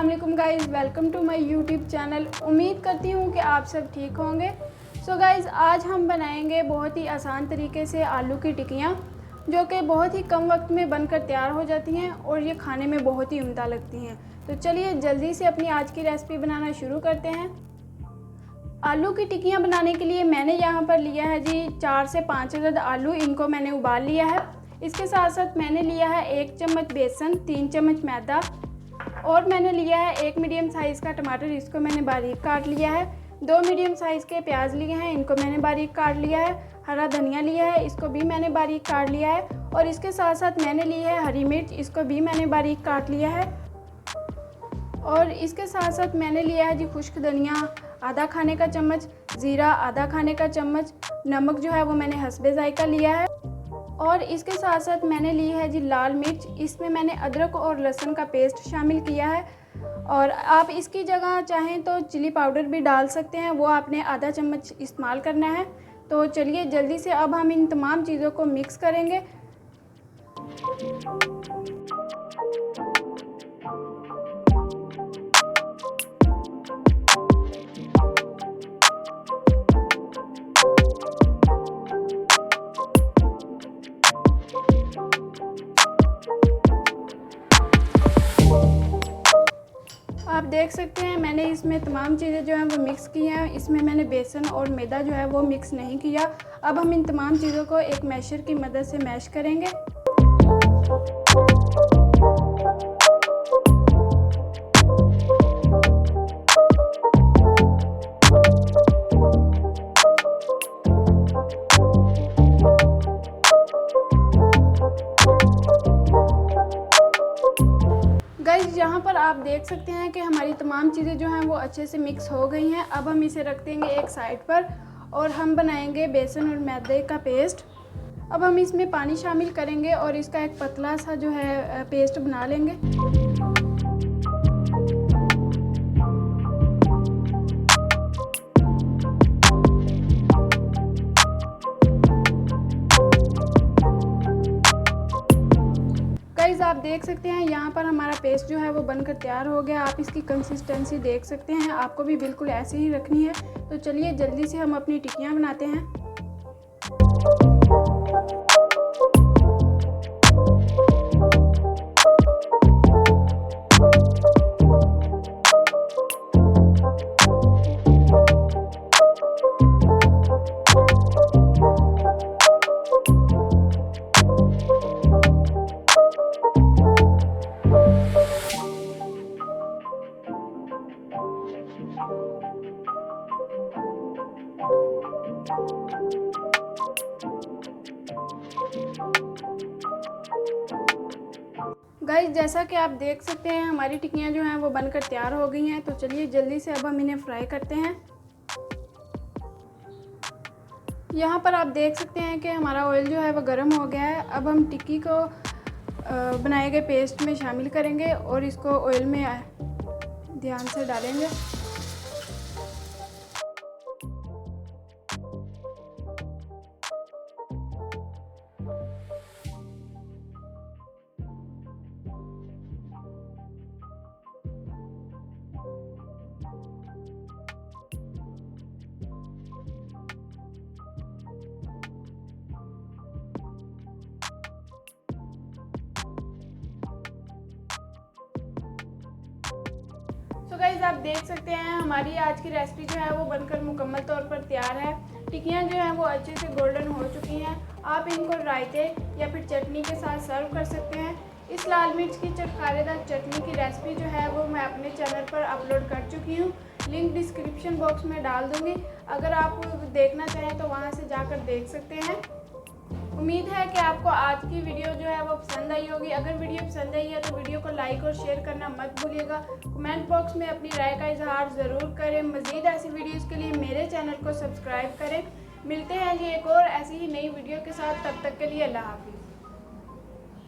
अस्सलाम वालेकुम guys, welcome to my YouTube channel. उम्मीद करती हूँ कि आप सब ठीक होंगे। सो गाइज़, आज हम बनाएंगे बहुत ही आसान तरीके से आलू की टिक्कियाँ, जो कि बहुत ही कम वक्त में बनकर तैयार हो जाती हैं और ये खाने में बहुत ही उम्दा लगती हैं। तो चलिए जल्दी से अपनी आज की रेसिपी बनाना शुरू करते हैं। आलू की टिक्कियाँ बनाने के लिए मैंने यहाँ पर लिया है जी 4 से 5 अदद आलू। इनको मैंने उबाल लिया है। इसके साथ साथ मैंने लिया है 1 चम्मच बेसन, 3 चम्मच मैदा और मैंने लिया है 1 मीडियम साइज़ का टमाटर, इसको मैंने बारीक काट लिया है। 2 मीडियम साइज़ के प्याज लिए हैं, इनको मैंने बारीक काट लिया है। हरा धनिया लिया है, इसको भी मैंने बारीक काट लिया है। और इसके साथ साथ मैंने ली है हरी मिर्च, इसको भी मैंने बारीक काट लिया है। और इसके साथ साथ मैंने लिया है जी खुश्क धनिया आधा खाने का चम्मच, ज़ीरा आधा खाने का चम्मच, नमक जो है वो मैंने हस्बे ज़ायका लिया है। और इसके साथ साथ मैंने ली है जी लाल मिर्च, इसमें मैंने अदरक और लहसुन का पेस्ट शामिल किया है। और आप इसकी जगह चाहें तो चिली पाउडर भी डाल सकते हैं, वो आपने आधा चम्मच इस्तेमाल करना है। तो चलिए जल्दी से अब हम इन तमाम चीज़ों को मिक्स करेंगे। आप देख सकते हैं मैंने इसमें तमाम चीज़ें जो हैं वो मिक्स की हैं। इसमें मैंने बेसन और मैदा जो है वो मिक्स नहीं किया। अब हम इन तमाम चीज़ों को एक मैशर की मदद से मैश करेंगे। गाइस, यहाँ पर आप देख सकते हैं कि हमारी तमाम चीज़ें जो हैं वो अच्छे से मिक्स हो गई हैं। अब हम इसे रख देंगे एक साइड पर और हम बनाएंगे बेसन और मैदे का पेस्ट। अब हम इसमें पानी शामिल करेंगे और इसका एक पतला सा जो है पेस्ट बना लेंगे। गाइस, आप देख सकते हैं यहाँ पर हमारा पेस्ट जो है वो बनकर तैयार हो गया। आप इसकी कंसिस्टेंसी देख सकते हैं, आपको भी बिल्कुल ऐसे ही रखनी है। तो चलिए जल्दी से हम अपनी टिक्कियाँ बनाते हैं। गाइस, जैसा कि आप देख सकते हैं हमारी टिक्कियाँ जो हैं वो बनकर तैयार हो गई हैं। तो चलिए जल्दी से अब हम इन्हें फ्राई करते हैं। यहाँ पर आप देख सकते हैं कि हमारा ऑयल जो है वो गर्म हो गया है। अब हम टिक्की को बनाए गए पेस्ट में शामिल करेंगे और इसको ऑयल में ध्यान से डालेंगे। तो गाइस, आप देख सकते हैं हमारी आज की रेसिपी जो है वो बनकर मुकम्मल तौर पर तैयार है। टिक्कियाँ जो हैं वो अच्छे से गोल्डन हो चुकी हैं। आप इनको रायते या फिर चटनी के साथ सर्व कर सकते हैं। इस लाल मिर्च की चटखारेदार चटनी की रेसिपी जो है वो मैं अपने चैनल पर अपलोड कर चुकी हूँ। लिंक डिस्क्रिप्शन बॉक्स में डाल दूँगी, अगर आप देखना चाहें तो वहाँ से जाकर देख सकते हैं। उम्मीद है कि आपको आज की वीडियो जो है वो पसंद आई होगी। अगर वीडियो पसंद आई है तो वीडियो को लाइक और शेयर करना मत भूलिएगा। कमेंट बॉक्स में अपनी राय का इजहार ज़रूर करें। मज़ीद ऐसी वीडियोज़ के लिए मेरे चैनल को सब्सक्राइब करें। मिलते हैं जी एक और ऐसी ही नई वीडियो के साथ, तब तक के लिए अल्लाह हाफिज़।